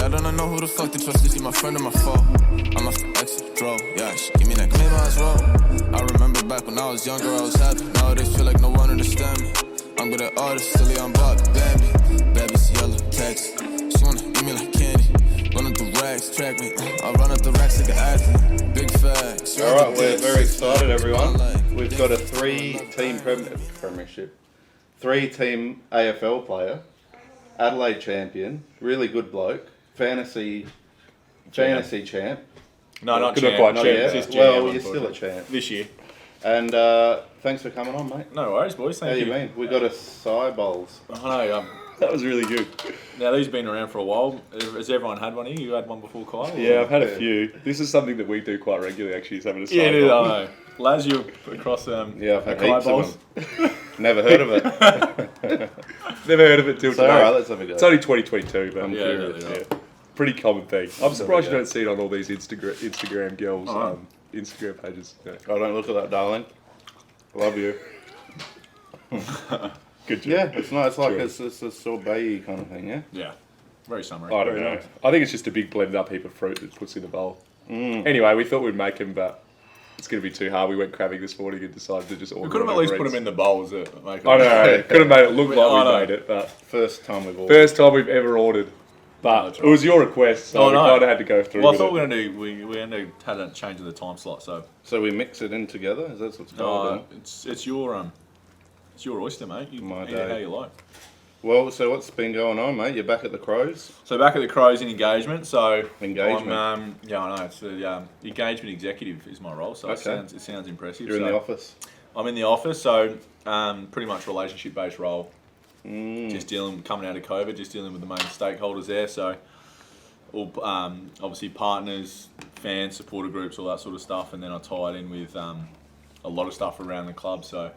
I don't know who the fuck to trust. Is he my friend or my foe? I'm off the exit, draw. Yeah, she give me that claim as well. I remember back when I was younger, I was happy. Nowadays feel like no one understand me. I'm good at artists, silly, I'm Bob, Bambi. Baby's yellow, text. She wanna eat me like candy. Run up the racks, track me. I'll run up the racks like an athlete. Big facts. Alright, we're very excited, everyone. We've got a 3-team premiership. 3-team AFL player. Adelaide champion. Really good bloke. Fantasy champ. No, not Couldn't champ. quite Not champ. yet. Just Well, GM, you're still a champ. this year. And thanks for coming on, mate. No worries, boys. How Thank you you. been? We got a Cy Bowls. I know. That was really good. Now, these have been around for a while. Has everyone had one here? You had one before, Kyle? Yeah, I've had a few. This is something that we do quite regularly, actually, is having a Yeah, side it is, bowl. I know. Laz, you across Yeah, I've had Kyle heaps bowls? of them. Never heard of it. Never heard of it till So, today. alright, let's have a go. It's only 2022, but I'm Yeah, curious. yeah, yeah, pretty common thing. I'm surprised have a you go. don't see it on all these Instagram girls' Oh. Instagram pages. Yeah. I don't look at that, darling. Love you. Good job. Yeah, it's nice. It's like Sure. it's a sorbet kind of thing, yeah? Yeah. Very summary. I don't Very know. nice. I think it's just a big blended up heap of fruit that puts in a bowl. Anyway, we thought we'd make them, but it's going to be too hard. We went crabbing this morning and decided to just order We could have at whatever least put eats. them in the bowls. That make it I know. Could have made it look like I know. we made it, but First time we've ordered. first time we've ever ordered. But that's it was your request, so Oh, we no. kind of had to go through Well, I with thought it. we were going to do. We were going to had a change of the time slot. So So we mix it in together? Is that what's going on? it's your oyster, mate. You My eat it day. how you like. Well, so what's been going on, mate? You're back at the Crows? So back at the Crows in engagement. So Engagement? yeah, I know. It's the engagement executive is my role. So Okay. it sounds impressive. You're in So the office? I'm in the office. So pretty much relationship based role. Mm. Just coming out of COVID, just dealing with the main stakeholders there. So all obviously partners, fans, supporter groups, all that sort of stuff, and then I tie it in with a lot of stuff around the club. So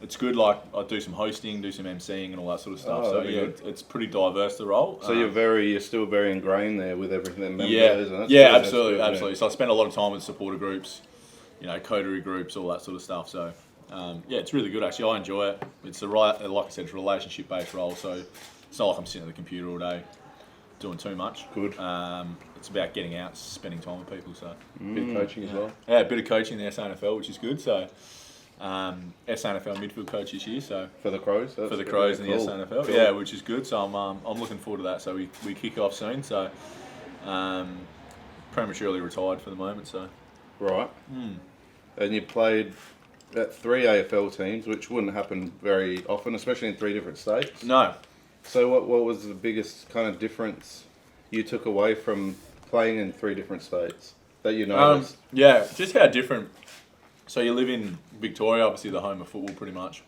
it's good. Like I do some hosting, do some MCing, and all that sort of stuff. Oh, So that'd be yeah, good. it's pretty diverse the role. So you're still very ingrained there with everything, members, yeah, and that's yeah, good, that's absolutely, good, yeah. absolutely. So I spend a lot of time with supporter groups, coterie groups, all that sort of stuff. So yeah, it's really good actually. I enjoy it. It's like I said, it's a relationship based role. So it's not like I'm sitting at the computer all day doing too much. Good. It's about getting out, spending time with people. So Bit of coaching as well. yeah, a bit of coaching in the SANFL, which is good. So SANFL midfield coach this year. So For the Crows? for the Crows in the cool. SANFL, Cool. yeah, which is good. So I'm looking forward to that. So we kick off soon. So prematurely retired for the moment. So Right. And you played at 3 AFL teams, which wouldn't happen very often, especially in 3 different states. no, So what was the biggest kind of difference you took away from playing in 3 different states that you noticed? yeah, just how different. So you live in Victoria, obviously the home of football, pretty much.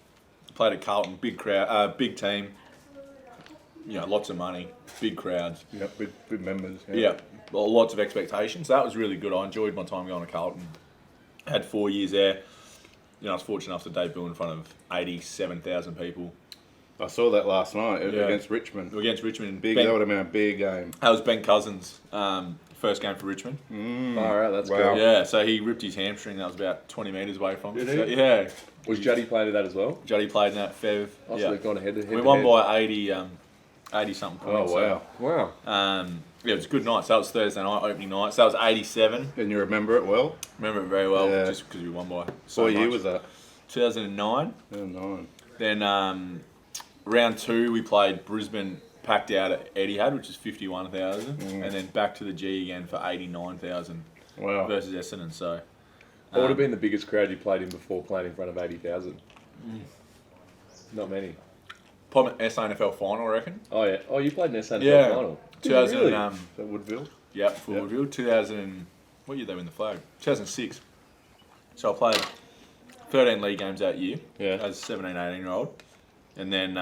Played at Carlton, big crowd, big team. Lots of money, big crowds. Yeah, with members. Yeah, well, lots of expectations. That was really good. I enjoyed my time going to Carlton. Had 4 years there. I was fortunate enough to debut in front of 87,000 people. I saw that last night Yeah. against Richmond. Against Richmond. That would have been a big game. That was Ben Cousins' first game for Richmond. All right, that's Wow. good. Yeah, so he ripped his hamstring. That was about 20 metres away from Did us. he? So, yeah. Was Juddy playing to that as well? Juddy played in that, Fev. Oh, so Yeah. they've gone head to head. We won by 80-something Oh, points. wow. Wow. Yeah, it was a good night. So that was Thursday night, opening night. So that was 87. And you remember it well? Remember it very well, Yeah. just because we won by so What year much. was that? 2009. 9. Then round 2, we played Brisbane, packed out at Etihad, which is 51,000. And then back to the G again for 89,000 Wow. versus Essendon. So What would have been the biggest crowd you played in before playing in front of 80,000? Not many. probably SANFL final, I reckon. Oh, yeah. Oh, you played in SNFL Yeah. final? 2000. Really? Is that Woodville? Yeah, for Yep. Woodville. 2000. What year they win the flag? 2006. So I played 13 league games that year Yeah. as a 17, 18-year-old. And then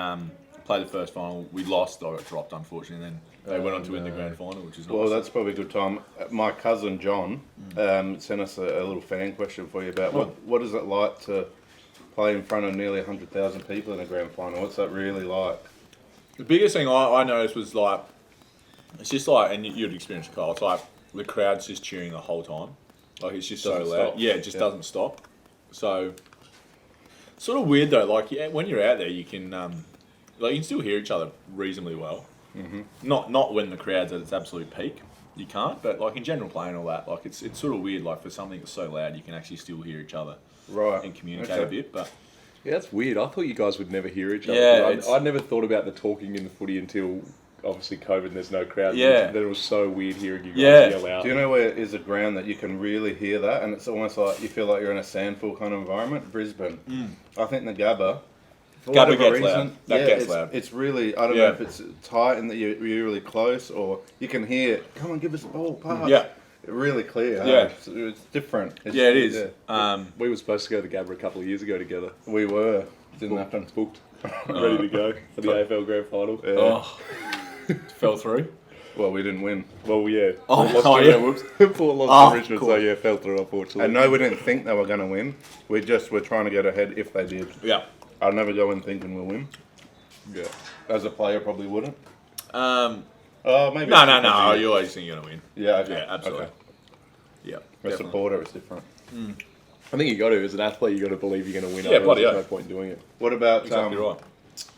played the first final. We lost. I got dropped, unfortunately. And then they went on to win the grand final, which is nice. Well, that's probably a good time. My cousin John sent us a little fan question for you about what is it like to play in front of nearly 100,000 people in a grand final? What's that really like? The biggest thing I noticed was like, it's just like, and you'd experience it, Kyle, it's like the crowd's just cheering the whole time. Like it's just Doesn't so loud. stop. Yeah, it just doesn't stop. So, sort of weird though, like when you're out there you can, you can still hear each other reasonably well. Not when the crowd's at its absolute peak. You can't, but like in general play and all that, like it's sort of weird. Like for something that's so loud, you can actually still hear each other, Right. and communicate a bit. But Yeah, that's weird. I thought you guys would never hear each other. Yeah, I'd never thought about the talking in the footy until obviously COVID and there's no crowd. Yeah. Then it was so weird hearing you guys yell out. Do you know where is a ground that you can really hear that, and it's almost like you feel like you're in a sandful kind of environment? Brisbane. I think the Gabba. For Gabba whatever gets loud. That gets loud. It's really, I don't know if it's tight and that you're really close, or you can hear, come on, give us the ball, pass. Yeah. Really clear. Yeah. It's different. It's, yeah, it is. yeah. We were supposed to go to the Gabba a couple of years ago together. We were. Didn't happen. Booked. Ready to go for the AFL Grand Final. Yeah. Oh, fell through. Well, we didn't win. Well, yeah. Oh, yeah, whoops. Port lost to Richmond, so yeah, fell through, unfortunately. And no, we didn't think they were going to win. We just were trying to get ahead if they did. Yeah. I'll never go in thinking we'll win. Yeah. As a player, probably wouldn't. Um, Oh, maybe. no. You always think you're gonna win. Yeah, okay. Yeah, absolutely. Okay. Yeah. A definitely. supporter is different. I think you got to, as an athlete, you got to believe you're going to win. Yeah, otherwise bloody there's yeah. no point in doing it. What about Exactly right.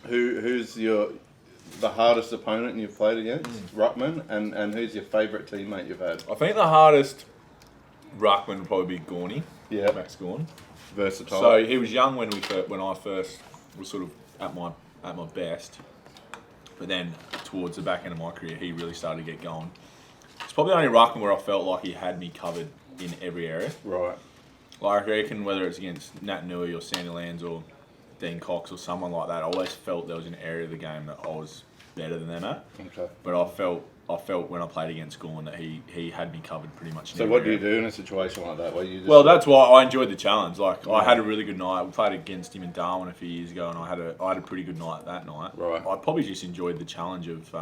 who's the hardest opponent you've played against? Ruckman, and who's your favourite teammate you've had? I think the hardest ruckman would probably be Gorney. Yeah. Max Gorn. Versatile. So he was young when I first was sort of at my best, but then towards the back end of my career, he really started to get going. It's probably the only ruckman where I felt like he had me covered in every area. Right. Like I reckon whether it's against Nat Nui or Sandy Lands or Dean Cox or someone like that, I always felt there was an area of the game that I was better than them at. Okay. But I felt when I played against Gorn that he had me covered pretty much. So what do you do in a situation like that? Where you just Well, that's why I enjoyed the challenge. Like I had a really good night. We played against him in Darwin a few years ago, and I had a pretty good night that night. Right. I probably just enjoyed the challenge of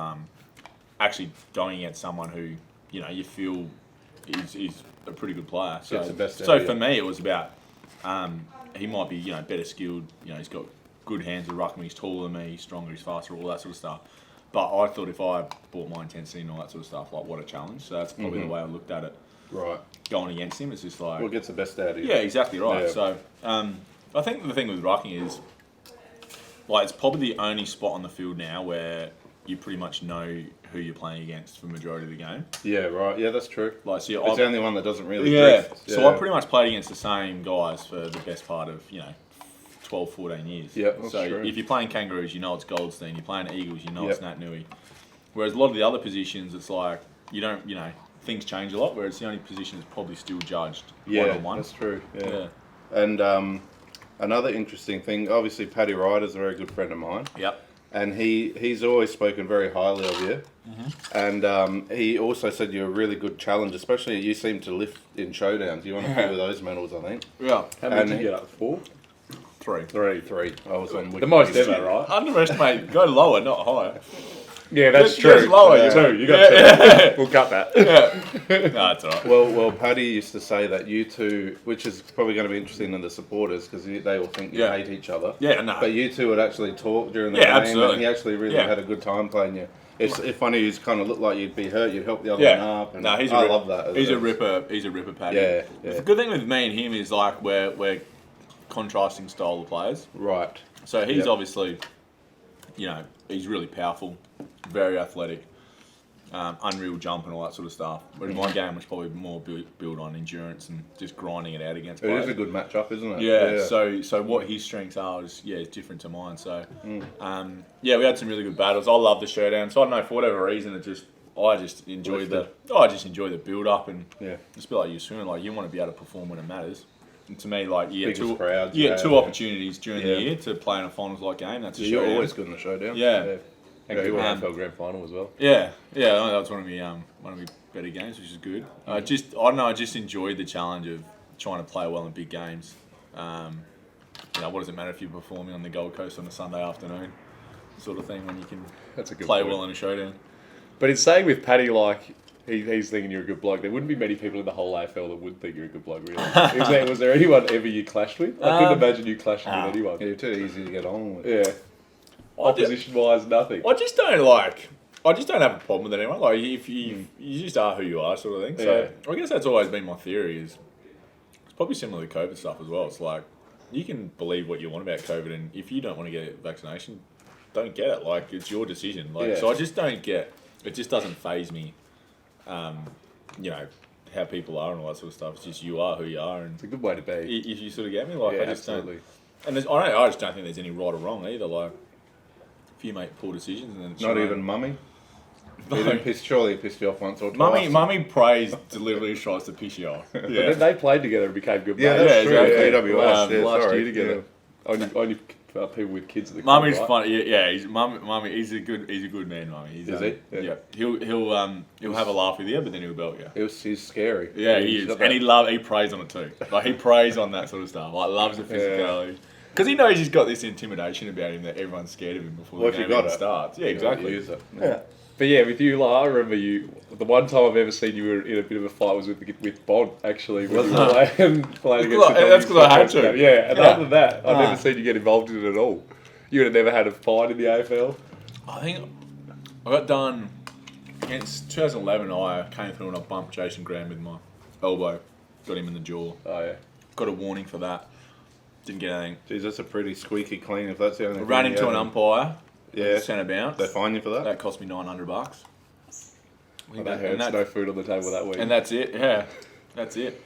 actually going against someone who you feel is a pretty good player. So Gets the best out so of for you. me, it was about he might be better skilled. He's got good hands with ruckman. He's taller than me. He's stronger. He's faster. All that sort of stuff. But I thought if I brought my intensity and all that sort of stuff, like what a challenge. So that's probably the way I looked at it. Right. Going against him, it's just like What gets the best out of you? yeah, exactly right. Yeah. So I think the thing with rucking is like it's probably the only spot on the field now where you pretty much know who you're playing against for the majority of the game. Yeah, right. Yeah, that's true. Like so It's the only one that doesn't really yeah. drift. So I pretty much played against the same guys for the best part of 12, 14 years. Yeah, that's so true. if you're playing Kangaroos, you know it's Goldstein. You're playing Eagles, you know Yep. it's Nat Nui. Whereas a lot of the other positions, it's like you don't, things change a lot. Whereas the only position that's probably still judged Yeah, one-on-one. that's true. Yeah. Yeah. And another interesting thing, obviously Paddy Ryder's a very good friend of mine. Yep. And he's always spoken very highly of you. And he also said you're a really good challenge, especially you seem to lift in showdowns. You won a few of those medals, I think. Yeah. How many And did you get up? 4? 3. 3. I was on The most Wikipedia. ever, right? Underestimate. Go lower, not higher. Yeah, that's Just true. lower, You yeah. two. You got 2. We'll cut that. Yeah. No, that's all right. Well, Paddy used to say that you two, which is probably going to be interesting to the supporters because they all think you Yeah. hate each other. Yeah, no. But you two would actually talk during the Yeah, game, absolutely. and he actually really Yeah. had a good time playing you. It's funny, you kind of looked like you'd be hurt. You'd help the other Yeah. one up. And No, he's a I ripper. love that. He's a ripper. He's a ripper, Paddy. Yeah, yeah. The good thing with me and him is like we're contrasting style of players. Right. So he's Yep. obviously, he's really powerful, very athletic, unreal jump and all that sort of stuff. Whereas my game was probably more built on endurance and just grinding it out against It players. is a good matchup, isn't it? Yeah, so what his strengths are is different to mine. So we had some really good battles. I love the showdown. So I don't know, for whatever reason, I just enjoy the build up and Yeah. it's a bit like you swimming. Like you want to be able to perform when it matters. And to me, like you Biggest get crowds you you get have, two yeah. opportunities during Yeah. the year to play in a finals like game. That's a You're showdown. always good in the showdown. Yeah. And good Yeah. AFL Grand Final as well. Yeah, I know that was one of my better games, which is good. I don't know. I just enjoyed the challenge of trying to play well in big games. What does it matter if you're performing on the Gold Coast on a Sunday afternoon, sort of thing, when you can That's a good play point. well in a showdown. But in saying with Paddy, like, he's thinking you're a good bloke, there wouldn't be many people in the whole AFL that would think you're a good bloke, really. Was there anyone ever you clashed with? I couldn't imagine you clashing with anyone. Yeah, you're too easy to get on with. Yeah. Opposition-wise, nothing. I just don't have a problem with anyone. Like if you just are who you are, sort of thing. So I guess that's always been my theory. Is it's probably similar to COVID stuff as well. It's like you can believe what you want about COVID, and if you don't want to get a vaccination, don't get it. Like, it's your decision. Like, Yeah. so I just don't get. It just doesn't faze me. You know how people are and all that sort of stuff. It's just you are who you are, and It's a good way to be. if you sort of get me, like, Yeah, I just absolutely. don't. And I just don't think there's any right or wrong either. Like, if you make poor decisions, and then it's Not your even own- mummy. No. He didn't piss. Surely he pissed you off once or twice. Mummy prays deliberately tries to piss you off. But then they played together and became good Yeah, mates. that's true. exactly. AWS, yeah, last sorry. year together. Yeah. Only people with kids at the club, Mummy's right? funny. Yeah, Mummy. He's a good man, Mummy. He's, Is he? Yeah. He'll have a laugh with you, but then he'll belt you. He's scary. Yeah, he He's is, got and that- he preys on it too. Like, he preys on that sort of stuff. Like, loves the physicality. Because he knows he's got this intimidation about him that everyone's scared of him before Well, the if you game got even it, starts. Yeah, you exactly. Use it. Yeah. But yeah, with you, like, I remember you. The one time I've ever seen you were in a bit of a fight was with Bond, actually. When you were playing against That's 'cause I had to. Yeah, and Yeah. other than that, I've never seen you get involved in it at all. You would have never had a fight in the AFL. I think I got done against 2011. I came through and I bumped Jason Graham with my elbow, got him in the jaw. Oh yeah. Got a warning for that. Didn't get anything. Geez, that's a pretty squeaky clean. If that's the only. I thing ran you into an had. umpire. Yeah. Centre bounce. They fine you for that. That cost me $900. Well, that hurts. No food on the table that week. And that's it. Yeah, that's it.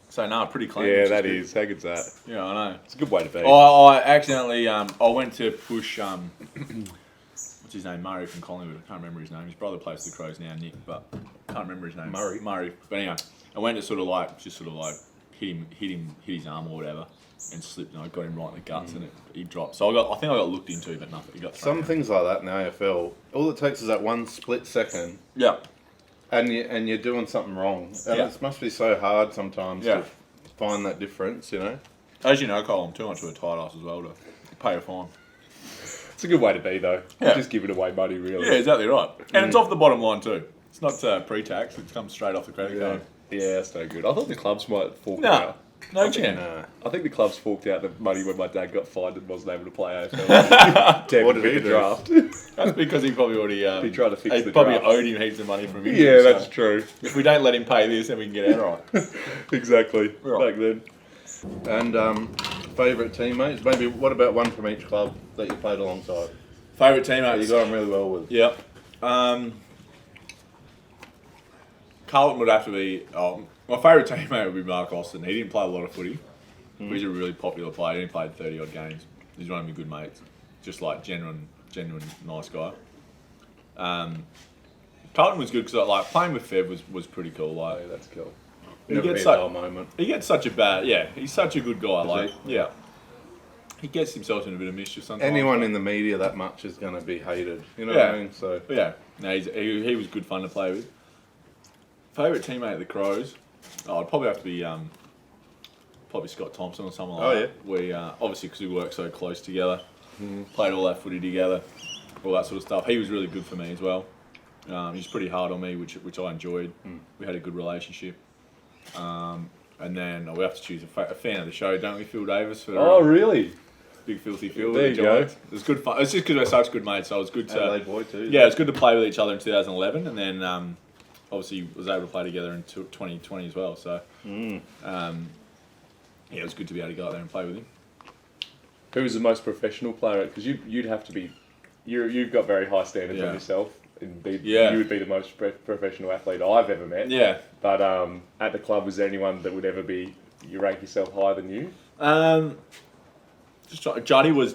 So no, pretty clean. yeah, which that good. is. How good's that? Yeah, I know. It's a good way to be. I accidentally I went to push what's his name, Murray from Collingwood. I can't remember his name. His brother plays for the Crows now, Nick, but I can't remember his name. Murray. But anyway, I went to sort of like hit his arm or whatever, and slipped, and I got him right in the guts, and he dropped. So I think I got looked into, but nothing. He got thrown Some out. things like that in the AFL, all it takes is that one split second, Yeah. and you're doing something wrong. And Yeah. it must be so hard sometimes Yeah. to find that difference, you know. As you know, Cole, I'm too much of a tight ass as well to pay a fine. It's a good way to be, though. Yeah. You're just giving away money, really. Yeah, exactly right. And it's off the bottom line too. It's not pre-tax. It comes straight off the credit Yeah. card. Yeah, that's no good. I thought the clubs might fork No, out. no chance. I think the clubs forked out the money when my dad got fined and wasn't able to play AFL. Damn, What did with he the do? draft. That's because he probably already He tried to fix he the probably draft. owed him heaps of money from him. Yeah, that's true. If we don't let him pay this, then we can get out right. Exactly. Right. Back then. And favourite teammates? Maybe what about one from each club that you played alongside? Favourite That you teammates? got on really well with? Yep. Carlton would have to be. My favourite teammate would be Mark Austin. He didn't play a lot of footy, but he's a really popular player. He played 30 odd games. He's one of my good mates. Just like genuine nice guy. Carlton was good because like playing with Fev was pretty cool. Like Yeah, that's cool. he Never gets be a such dull moment. he gets such a bad he's such a good guy. Like he? yeah, he gets himself in a bit of mischief sometimes. Anyone in the media that much is going to be hated. You know Yeah. what I mean? So But yeah, no, he was good fun to play with. Favourite teammate of the Crows? Oh, it'd probably have to be probably Scott Thompson or someone like Oh, that. We obviously because we worked so close together, played all that footy together, all that sort of stuff. He was really good for me as well. He's pretty hard on me, which I enjoyed. We had a good relationship. And then we have to choose a fan of the show, don't we, Phil Davis? For, Oh, really? Big filthy Phil. There with you the go. Giants. It was good fun. It's just because we're such good mates, so it was good to. Adelaide boy too. Yeah, it's good to play with each other in 2011, and then obviously was able to play together in 2020 as well. So, yeah, it was good to be able to go out there and play with him. Who was the most professional player? Because you'd have to be. You've got very high standards Yeah. on yourself. Yeah. You would be the most professional athlete I've ever met. Yeah. But at the club, was there anyone that would ever be? You rank yourself higher than you? Juddy was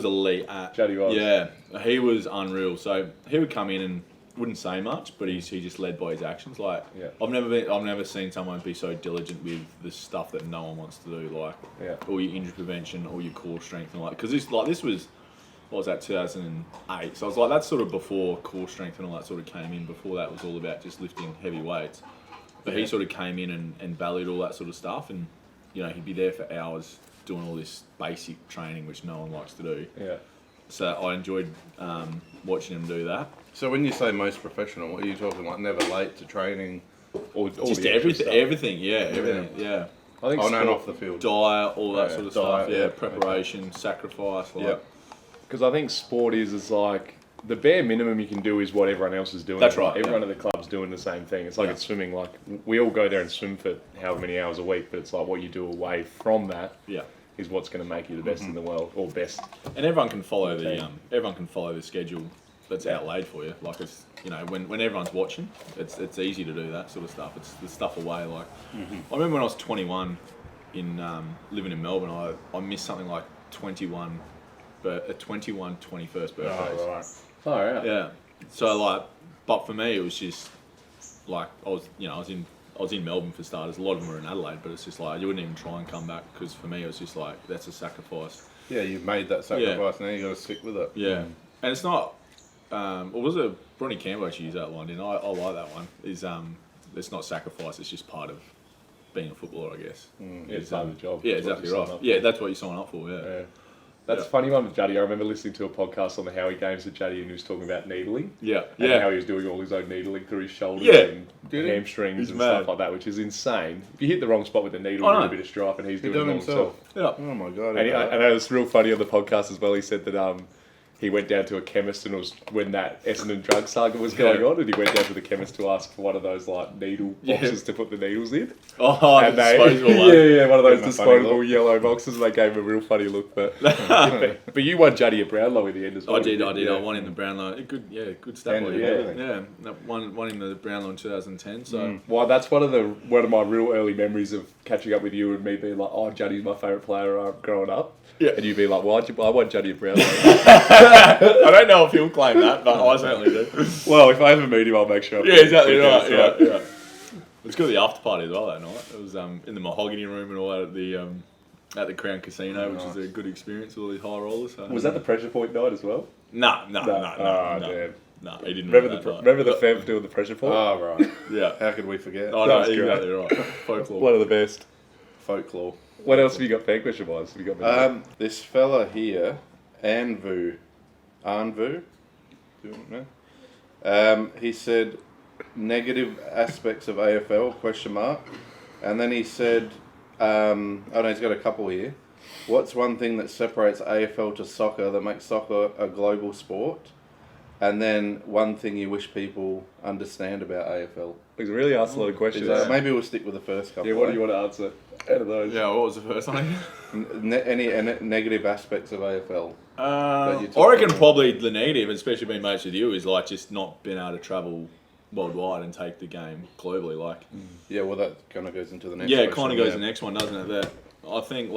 elite. Juddy was. Yeah, he was unreal. So he would come in and wouldn't say much, but he just led by his actions. Like Yeah. I've never seen someone be so diligent with the stuff that no one wants to do, like Yeah. all your injury prevention, all your core strength, and like because this was. What was that, 2008? So I was like, that's sort of before core strength and all that sort of came in. Before that was all about just lifting heavy weights. But he sort of came in and valued all that sort of stuff. And, you know, he'd be there for hours doing all this basic training, which no one likes to do. Yeah. So I enjoyed watching him do that. So when you say most professional, what are you talking like? Never late to training? All Just the extra everything, stuff. everything, yeah. I think On and sport- off the field. Diet, all that Yeah, sort of diet, stuff. yeah. Yeah, preparation, sacrifice. Like, Yeah. Because I think sport is like the bare minimum you can do is what everyone else is doing. That's Like, right, everyone at the club's doing the same thing. It's like Yeah. it's swimming. Like we all go there and swim for however many hours a week, but it's like what you do away from that yeah. is what's going to make you the best in the world or best. And everyone can follow the schedule that's outlaid for you. Like it's when everyone's watching, it's easy to do that sort of stuff. It's the stuff away. Like I remember when I was 21 in living in Melbourne, I missed something like 21 21st birthdays. Oh right. Yeah. So but for me it was just like I was in Melbourne for starters. A lot of them were in Adelaide, but it's just like you wouldn't even try and come back because for me it was just like that's a sacrifice. Yeah, you've made that sacrifice. Now you got to stick with it. Yeah, and it's not. What was it? Bronny Campbell actually used that line, and I like that one. It's not sacrifice. It's just part of being a footballer, I guess. It's part of the job. Yeah, That's what exactly you right. sign up Yeah, for. that's what you sign up for. Yeah. That's a funny one with Juddy. I remember listening to a podcast on the Howie Games with Juddy, and he was talking about needling. Yeah. And how he was doing all his own needling through his shoulders Yeah. and hamstrings He's and mad. stuff like that, which is insane. If you hit the wrong spot with the needle, I you know. get a bit of stripe, and he's He doing done it all himself. Yeah. Oh my god! And I know it's real funny on the podcast as well. He said that he went down to a chemist, and it was when that Essendon drug saga was going on, and he went down to the chemist to ask for one of those needle boxes to put the needles in. Oh, And the disposable one. yeah, one of those Gave him a funny disposable yellow boxes. And they gave him a real funny look, but you won Juddy a Brownlow in the end as well. I did. Yeah. I won in the Brownlow. Good stat. Handed Yeah, everything. yeah. Won in the Brownlow in 2010. So Well, that's one of my real early memories of catching up with you and me being like, "Oh, Juddy's my favourite player growing up." Yeah. And you being like, "Why? I won Juddy a Brownlow." I don't know if he'll claim that, but I certainly do. Well, if I ever meet him, I'll make sure. Yeah, exactly right. Yeah. It was good at the after party as well that night. It was in the mahogany room and all that at the Crown Casino, which is a good experience with all these high rollers. So. Was that the pressure point night as well? No. Oh, damn. No, he didn't. Remember the Fev doing the pressure point? Oh right. Yeah. How could we forget? Oh, no, That's great. exactly right. Folklore. One of the best. Folklore. What else have you got fan question wise? Have you got This fella here, Anvu, do you know? He said negative aspects of AFL ? And then he said, he's got a couple here. What's one thing that separates AFL to soccer that makes soccer a global sport? And then one thing you wish people understand about AFL. He's really asked a lot of questions. Maybe we'll stick with the first couple. Yeah, what do you want to answer out of those? Yeah, what was the first one? Any negative aspects of AFL? I reckon probably the negative, especially being mates with you, is just not being able to travel worldwide and take the game globally. Yeah, well, that kind of goes into the next. Yeah, it question, kind of goes to the next one, doesn't it? That I think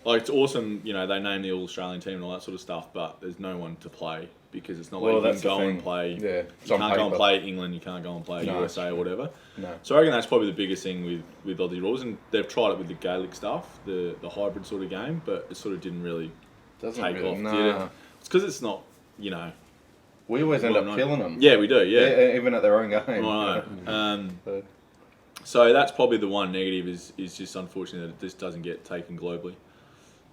it's awesome. They name the All Australian team and all that sort of stuff, but there's no one to play because it's not Well, like you that's can the go thing. and play. Yeah, You it's on can't go and paper. play England. You can't go and play No. USA or whatever. No. So I reckon that's probably the biggest thing with Aussie rules, and they've tried it with the Gaelic stuff, the hybrid sort of game, but it sort of didn't really Doesn't take really, off, nah. did it? It's because it's not, We always end well, up killing them. Yeah, we do. Yeah. Even at their own game. Right. But- So that's probably the one negative is just unfortunate that it just doesn't get taken globally.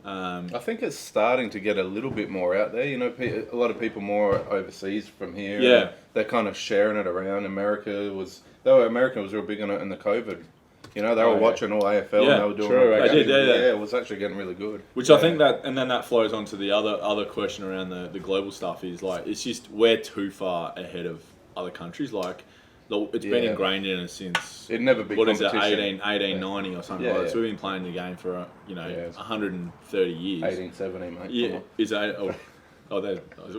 I think it's starting to get a little bit more out there. A lot of people more overseas from here. Yeah. They're kind of sharing it around. America was real big on it in the COVID. They were watching all AFL Yeah, and they were doing true, all they did, yeah. it was actually getting really good. Which I think and then that flows on to the other question around the global stuff is it's just we're too far ahead of other countries. It's been Yeah. ingrained in us since It'd never be what is it, competition. 1890 or something Yeah, like that. yeah. So we've been playing the game for it's 130 years. 1870, mate. Yeah, is that?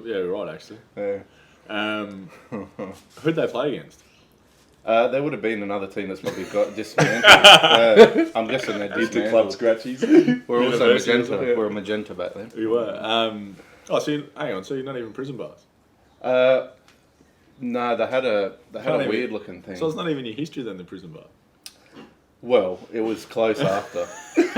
Yeah, right. Actually, Yeah. who'd they play against? There would have been another team that's probably got dismantled. I'm guessing they're Into club dismantled. scratchies. We're also University or magenta. something. We were magenta back then. We were. Hang on. So you're not even prison bars. No, they had a even- weird looking thing. So it's not even your history then, the prison bar. Well, it was close after. 18,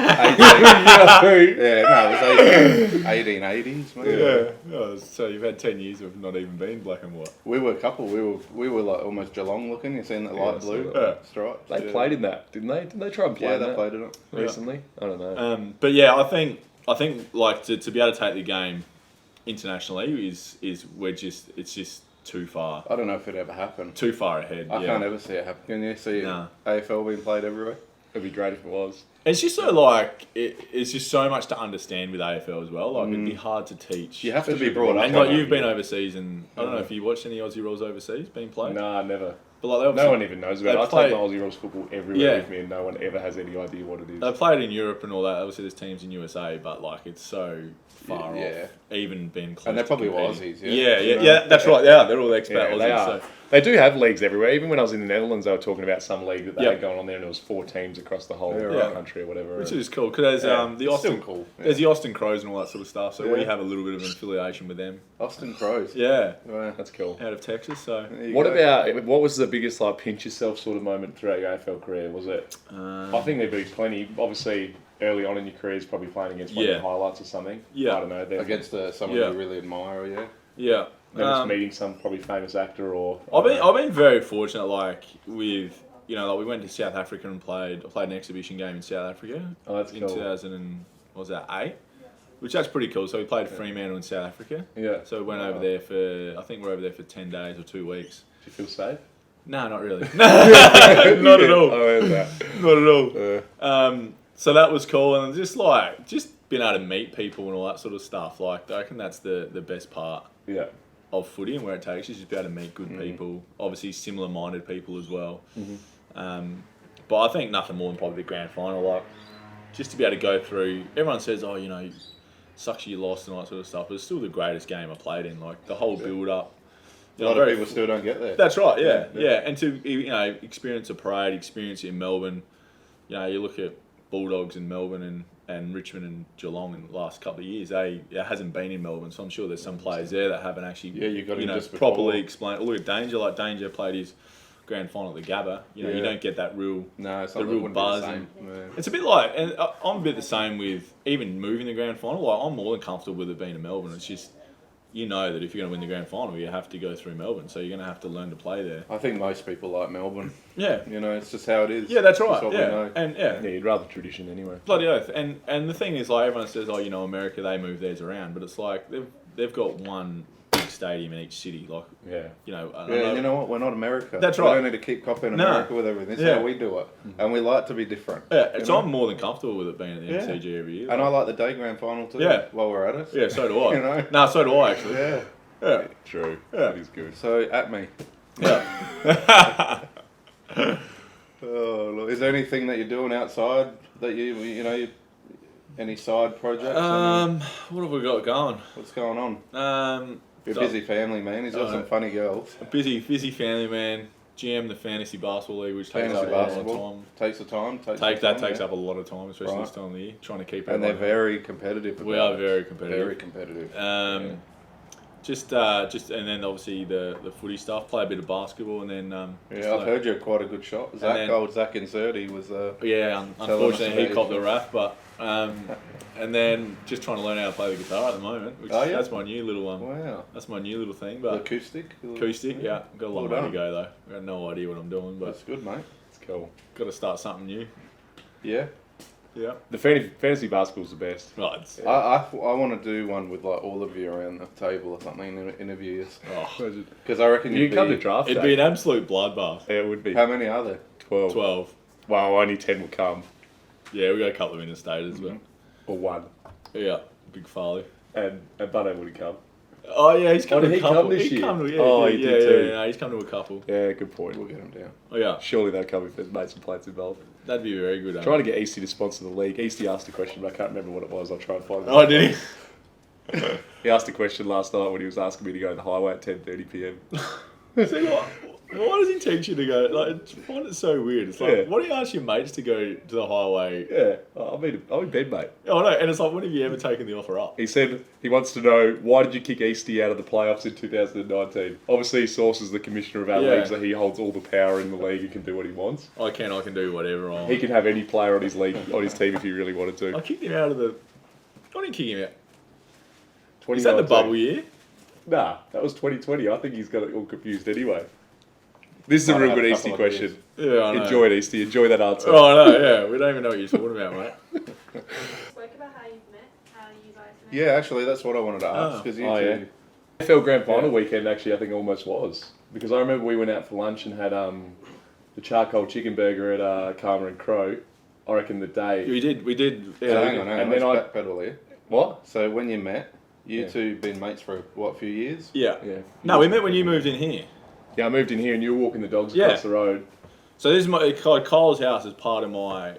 it was 1880s, maybe. Oh, so you've had 10 years of not even being black and white. We were a couple. We were like almost Geelong looking. You seen that light blue stripe? They played in that, didn't they? Didn't they try and play Yeah, in they that played in it. recently? I don't know. But yeah, I think to be able to take the game internationally is it's just too far I don't know if it ever happened. too far ahead. I can't ever see it happen. Can you see No. AFL being played everywhere? It'd be great if it was. It's just so it's just so much to understand with AFL as well. It'd be hard to teach. You have to be brought up. And on it. you've been overseas, and I don't know if you watched any Aussie rules overseas being played. Nah, never. But like, No one even knows about it. I played- take my Aussie rules football everywhere Yeah. with me, and no one ever has any idea what it is. They played in Europe and all that. Obviously, there's teams in USA, but like it's so far Yeah. off. Even being close. And they're to probably competing. Aussies, Yeah, you know? yeah. That's right. They are. They're all expat Yeah, Aussies. they are. So. They do have leagues everywhere. Even when I was in the Netherlands, they were talking about some league that they Yep. had going on there, and it was 4 teams across the whole right. country or whatever. Which is cool because there's the It's Austin, still cool. Yeah. there's the Austin Crows and all that sort of stuff. So Yeah. we have a little bit of an affiliation with them. Austin Crows. Yeah, Wow. That's cool. out of Texas. So There you What go. about what was the biggest like pinch yourself sort of moment throughout your AFL career? Was it? um, I think there'd be plenty. Obviously, early on in your career is probably playing against one of Yeah. your highlights or something. Yeah. I don't know. Then against someone Yeah. you really admire? Yeah. yeah. then it's meeting some probably famous actor or. I've been very fortunate. Like with like we went to South Africa and I played an exhibition game in South Africa. Oh, that's in cool. 2000 and what was that 8? Which that's pretty cool. So we played Fremantle in South Africa. Yeah. So we went over there for I think we're over there for 10 days or 2 weeks. Do you feel safe? No, not really. Not at all. I heard that. Not at all. So that was cool, and just being able to meet people and all that sort of stuff. Like I reckon that's the best part Yeah. of footy and where it takes you, just be able to meet good people. Obviously, similar-minded people as well. But I think nothing more than probably the grand final. Like just to be able to go through. Everyone says, "Oh, sucks you lost" and all that sort of stuff. But it's still the greatest game I played in. Like the whole build-up. A lot of people still don't get there. That's right, yeah. And to experience a parade, experience it in Melbourne. You look at Bulldogs in Melbourne and Richmond and Geelong in the last couple of years. It hasn't been in Melbourne, so I'm sure there's some players there that haven't actually you got him just before. properly explained. Look at Danger. Like Danger played his grand final at the Gabba. You don't get that real No, the real buzz. And it's a bit like, and I'm a bit the same with even moving the grand final. Like I'm more than comfortable with it being in Melbourne. It's just that if you're going to win the grand final, you have to go through Melbourne. So you're going to have to learn to play there. I think most people like Melbourne. Yeah. It's just how it is. Yeah, that's right. That's what we know. And Yeah, you'd rather tradition anyway. bloody oath. And the thing is, like everyone says, America, they move theirs around, but it's like they've got one big stadium in each city. Like Yeah. You know what? We're not America. That's We right. don't need to keep copying No. America with everything. This is Yeah. how we do it. And we like to be different. Yeah, so know? I'm more than comfortable with it being at the MCG every year. And I like the day grand final too. Yeah. While we're at it. Yeah, so do I. You know? No, so do I actually. Yeah. Yeah. True. Yeah. That is good. So at me. Yeah. Oh, look, is there anything that you're doing outside that any side projects? What have we got going? What's going on? You're a busy family man. He's got some funny girls. A busy family man. GM the fantasy basketball league, which takes Fantasy up a lot of basketball time. takes the time. Takes up a lot of time, especially this time of the year. Trying to keep And they're everyone. very competitive. We about are it. very competitive. Very competitive. Just and then obviously the footy stuff. Play a bit of basketball and then I've heard you're quite a good shot. Zach, old Zach Inserti was. unfortunately he copped the story. wrath, but and then just trying to learn how to play the guitar at the moment. Which that's my new little Wow. That's my new little thing. The But acoustic. yeah, got a long Well way to done. go though. I got no idea what I'm doing, but That's good, mate. It's cool. got to start something new. Yeah. Yeah. The fantasy basketball's the best. Right. It's, I want to do one with like all of you around the table or something and interview you. Because I reckon You you'd can come to be. draft it'd day. be an absolute bloodbath. Yeah, it would be. How many are there? 12. 12. Well, only 10 will come. Yeah, we got a couple of interstaters, Or 1. but yeah, big Farley. And Bunno would come. Oh yeah, he's come to did a he couple. come this year? He He did too. Yeah, he's come to a couple. Yeah, good point. We'll get them down. Oh yeah, Surely they'll come if there's mates and plates involved. that'd be very good. Trying to get Easty to sponsor the league. Easty asked a question, but I can't remember what it was. I'll try and find it. Oh, did he? He asked a question last night when he was asking me to go to the highway at 10:30 p.m. See what? Why does he teach you to go? Like, I find it so weird. It's like, Yeah. why do you ask your mates to go to the highway? Yeah, I'm in bed, mate. Oh no, and it's like, when have you ever taken the offer up? He said he wants to know, why did you kick Easty out of the playoffs in 2019? Obviously, he sources the commissioner of our Yeah. league, so he holds all the power in the league and can do what he wants. I can do whatever I want. He can have any player on his league, on his team if he really wanted to. I kicked him out of the. I didn't kick him out. Is that the 2019. bubble year? Nah, that was 2020. I think he's got it all confused anyway. This is a Might real have good a Easty couple of question. Yeah, I know. Enjoy it, Easty. Enjoy that answer. Oh no, yeah, we don't even know what you're talking about, mate. Spoke about how you've met, how you guys met. Yeah, actually, that's what I wanted to ask. Because you two. AFL Grand Final weekend actually, I think almost was. Because I remember we went out for lunch and had the charcoal chicken burger at Karma and Crow. I reckon the day. We did. So Yeah, hang on, And let's then backpedal here. What? So when you met, you Yeah. two been mates for, what, a few years? yeah. Yeah. No, we met when you moved in here. Yeah, I moved in here and you were walking the dogs Yeah. across the road. So this is Kyle's house is part of my.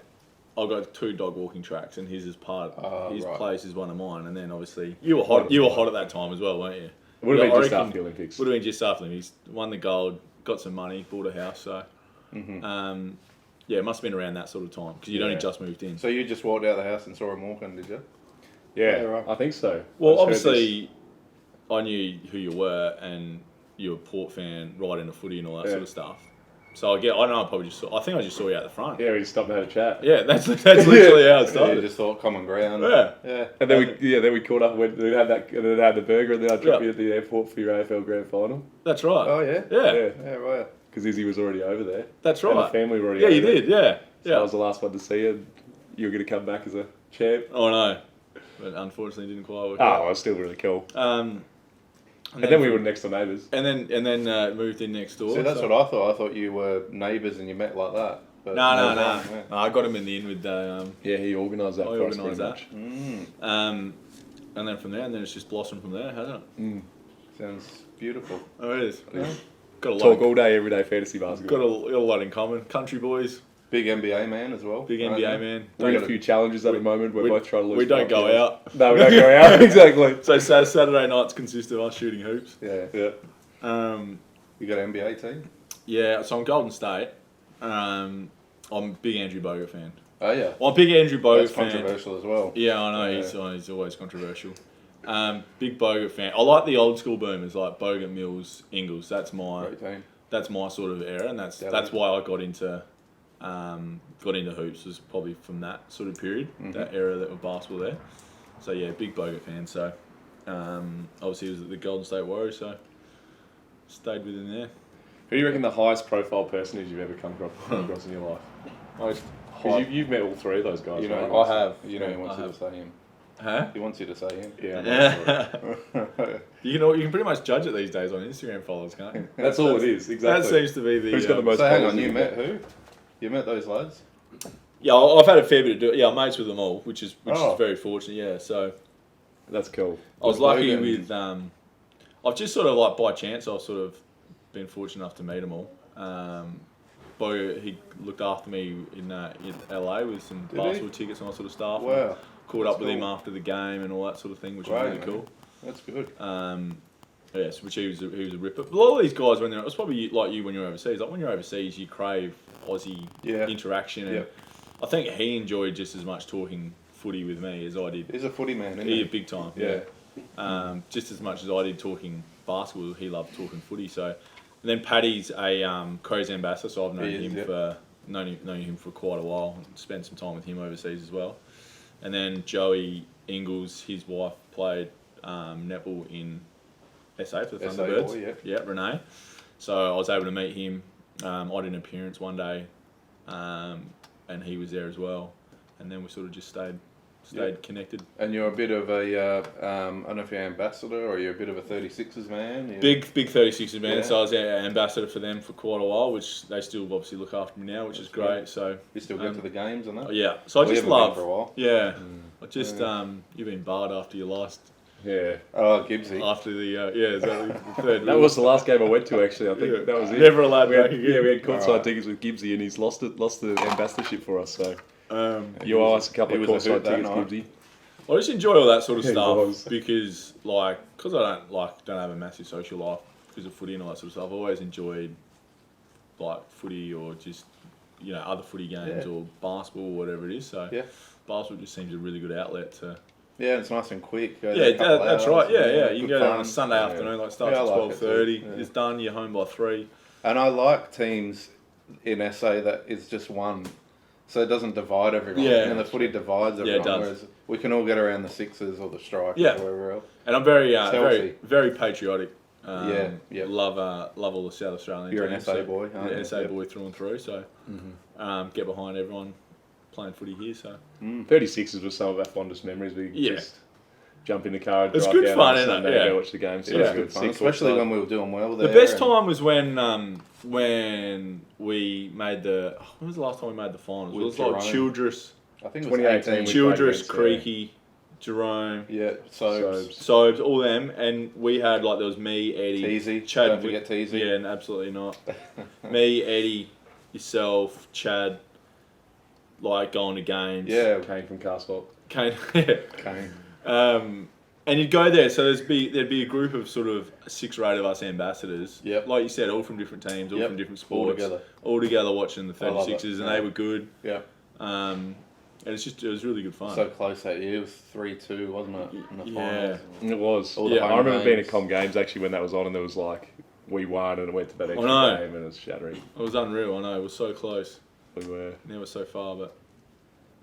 I've got 2 dog walking tracks, and his is part. His right. place is one of mine, and then obviously you were hot. You were hot at that time as well, weren't you? It would have Yeah, been I just reckon- after the Olympics. Would have been just after him. He's won the gold, got some money, bought a house. So, yeah, it must have been around that sort of time because you'd only Yeah. just moved in. So you just walked out of the house and saw him walking, did you? Yeah, Yeah, right. I think so. Well, I just heard obviously, I knew who you were, and you were a Port fan, right into footy and all that Yeah. sort of stuff. So I know I probably just saw. I think I just saw you out the front. this. Yeah, we just stopped and had a chat. Yeah, that's literally how it Yeah, you started. just thought common ground. Yeah. Yeah. And then we caught up and went, had the burger, and then I dropped you at the airport for your AFL Grand Final. That's right. Oh, yeah? Yeah, Yeah, right. Because Izzy was already over there. that's And the right. family were already Yeah, over you there. did. Yeah, So I yeah. was the last one to see you. You were going to come back as a champ. Oh no, but unfortunately didn't quite work Oh, out. well, it's still really cool. And And then we were next door neighbours. and then moved in next door. See, that's so- what I thought. I thought you were neighbours and you met like that. But No. yeah. I got him in the end with Yeah, he organised that I for us organised pretty that. much. And then from there, and then it's just blossomed from there, hasn't it? Sounds beautiful. Oh, it is. Got a lot. Talk all day, every day fantasy Got basketball. a lot in common. Country boys, Big NBA man as well. big Right NBA there. man. We're in a few challenges at the moment. We're both trying to lose. We don't 5 go kilos. out. No, we don't go out. Exactly. So Saturday nights consist of us shooting hoops. Yeah. Yeah. You got an NBA team? Yeah, so I'm Golden State. I'm a big Andrew Bogut fan. Oh, yeah. Well, I'm a big Andrew Bogut That's fan. controversial as well. Yeah, I know. Yeah. He's always controversial. Big Bogut fan. I like the old school boomers like Bogut, Mills, Ingles. That's my Great team. sort of era, and that's Yeah, why I got into hoops. Was probably from that sort of period, that era that of basketball there. So yeah, big Bogut fan. So obviously he was at the Golden State Warriors, so stayed with him there. Who do you reckon the highest profile personage you've ever come across in your life? Most Because you've met all 3 of those guys. You know, right? I have. You know, he I wants you to have. say him. Huh? He wants you to say him. Yeah. Yeah. You can pretty much judge it these days on Instagram followers, can't you? That's all it is. Exactly. That seems to be the. Who's got the most? So hang followers on, you in met who? You met those lads? Yeah, I've had a fair bit to do. Yeah, I'm mates with them all, which is Oh. very fortunate. Yeah, so That's cool. I was With lucky Logan. with. I've just sort of like by chance I've sort of been fortunate enough to meet them all. Bo, he looked after me in LA with some Did basketball he? tickets and all sort of stuff. Wow. Caught That's up with him cool. after the game and all that sort of thing, which Great, was really man. cool. That's good. Yes, which he was a ripper. But a lot of these guys, when they're, it's probably like you when you're overseas. Like when you're overseas, you crave Aussie Yeah. interaction, and Yep. I think he enjoyed just as much talking footy with me as I did. He's a footy man, isn't He he? big time, Yeah. just as much as I did talking basketball, he loved talking footy. So, and then Paddy's a Crows ambassador, so I've known He is, him yep. for known him for quite a while. Spent some time with him overseas as well. And then Joey Ingles, his wife played netball in SA for the SA Thunderbirds. boy, Yeah, Renee. So I was able to meet him. I did an appearance one day, and he was there as well. And then we sort of just stayed connected. And you're a bit of a, I don't know if you're an ambassador or you're a bit of a 36ers man. You're- Big 36ers man. Yeah. So I was an ambassador for them for quite a while, which they still obviously look after me now, which is great. great. So You still go to the games and that? yeah. So I We just haven't been love. for a while. Yeah. I just you've been barred after your last Yeah. Oh, Gibbsy. after the exactly the third. That was the last game I went to, actually. I think Yeah. that was it. Never allowed we had, back again. Yeah, we had courtside Alright. tickets with Gibbsy, and he's lost the ambassadorship for us. So you was owe a- us a couple he of was a courtside hoot that tickets, night. Gibbsy. I just enjoy all that sort of Yeah, he stuff was. because I don't have a massive social life because of footy and all that sort of stuff. I've always enjoyed like footy or just other footy games Yeah. or basketball or whatever it is. So Yeah. basketball just seems a really good outlet to. Yeah, it's nice and quick. Go Yeah, there a couple that's hours right. Yeah, and, yeah. You can good go there on a fun. Sunday afternoon, like starts Yeah, I at like it 12:30. too, yeah. It's done. You're home by 3. And I like teams in SA that is just one. So it doesn't divide everyone. Yeah. And the footy divides Yeah, everyone. it does. Whereas we can all get around the Sixers or the Strikers Yeah. or wherever else. And I'm very, It's very, healthy. very patriotic. Yeah, yep. Love all the South Australian You're an teams. SA boy, aren't Yeah, you? SA Yep. boy through and through. So get behind everyone playing footy here. So 36ers was some of our fondest memories. We Yeah. just jump in the car and It's drive good down fun, on a isn't it? Sunday Yeah. and go watch the game. So Yeah, it's it's good good fun, Sick especially courtside. when we were doing well there. the best and- time was when we made when was the last time we made the finals? With It was like Jerome. Childress, I think it was 2018 18. we- Childress, against, Creaky, Jerome, Yeah, Sobes. Sobes, all them, and we had like there was me, Eddie, Teasy. Chad. Don't forget Teasy. Yeah, and absolutely not. Me, Eddie, yourself, Chad, like going to games. Yeah, Came from Castle. Kane. Yeah. Kane. And you'd go there, so there'd be a group of sort of 6 or 8 of us ambassadors. Yep. Like you said, all from different teams, all from different All sports. All together watching the I love it. 36ers, and they were good. Yeah. And it was really good fun. So close that year. It was 3-2, wasn't it? In the finals. It was. All the home I remember being games. at Com Games actually when that was on, and there was like we won, and it went to that extra know. game, and it was shattering. It was unreal, I know. It was so close. We were. Never so far, but...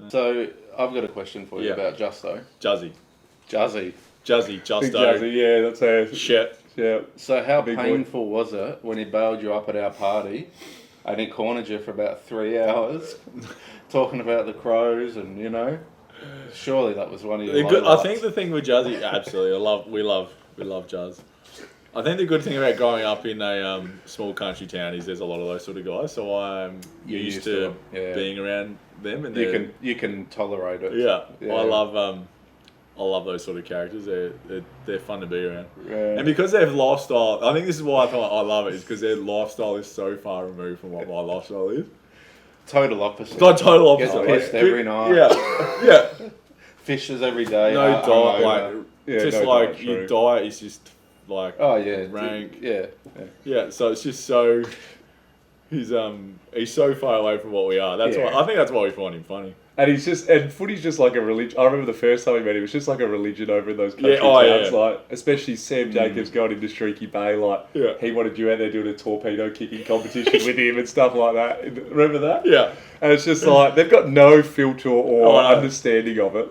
So I've got a question for you Yeah. about Justo. Juzzy. Juzzy. Justo. Exactly, yeah, that's how. Shit. Yeah. So how Big boy. painful was it when he bailed you up at our party and he cornered you for about 3 hours talking about the Crows and, you know? Surely that was one of your I lowlights. think the thing with Juzzy, absolutely, we love Juzz. I think the good thing about growing up in a small country town is there's a lot of those sort of guys, so I'm You're used to yeah. being around them, and You can tolerate it. yeah, Yeah. I love those sort of characters. They're fun to be around, Yeah. and because their lifestyle, I think this is why I love it, is because their lifestyle is so far removed from what my lifestyle is. Total opposite. It's like total opposite. Gets pissed every night. Yeah. Fishes every day. No diet, hungover. like Yeah, just no like diet, your true. diet is just like Oh yeah. rank. Yeah. Yeah, so it's just so he's so far away from what we are. That's Yeah. why I think that's why we find him funny. And footy's just like a religion. I remember the first time we met him, it was just like a religion over in those country Yeah, oh, towns. yeah. Like, especially Sam Jacobs going into Streaky Bay, like, Yeah. he wanted you out there doing a torpedo kicking competition with him and stuff like that. Remember that? Yeah. And it's just like, they've got no filter or Oh, I know. understanding of it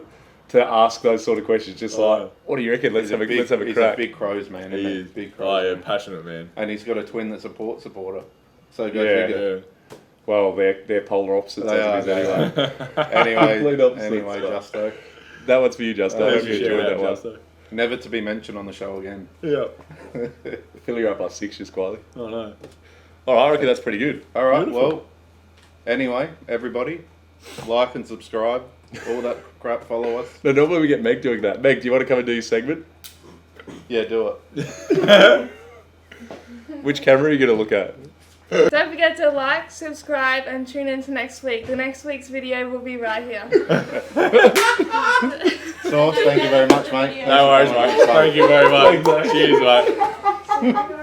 to ask those sort of questions. Just Oh, like, what do you reckon? Let's have a He's crack. a big Crows man. He isn't is Big Crows. Oh yeah, man. passionate man. And he's got a twin that's a Port supporter. So go Yeah. figure. Yeah. Well, they're polar opposites They as it is are, anyway. Complete Anyway, opposites. anyway, Justo. That one's for you, Justin. I hope you Shout enjoyed out, that one. Justo. Never to be mentioned on the show again. Yeah. Fill you up by 6 just quietly. Oh no. All right, I reckon that's pretty good. All right. Beautiful. Well, anyway, everybody, like and subscribe. All that crap. Follow us. No, normally we get Meg doing that. Meg, do you want to come and do your segment? Yeah, do it. Which camera are you going to look at? Don't forget to like, subscribe, and tune in to next week. The next week's video will be right here. Sauce, thank you very much, mate. No worries, mate. Thank you very much. Cheers, mate.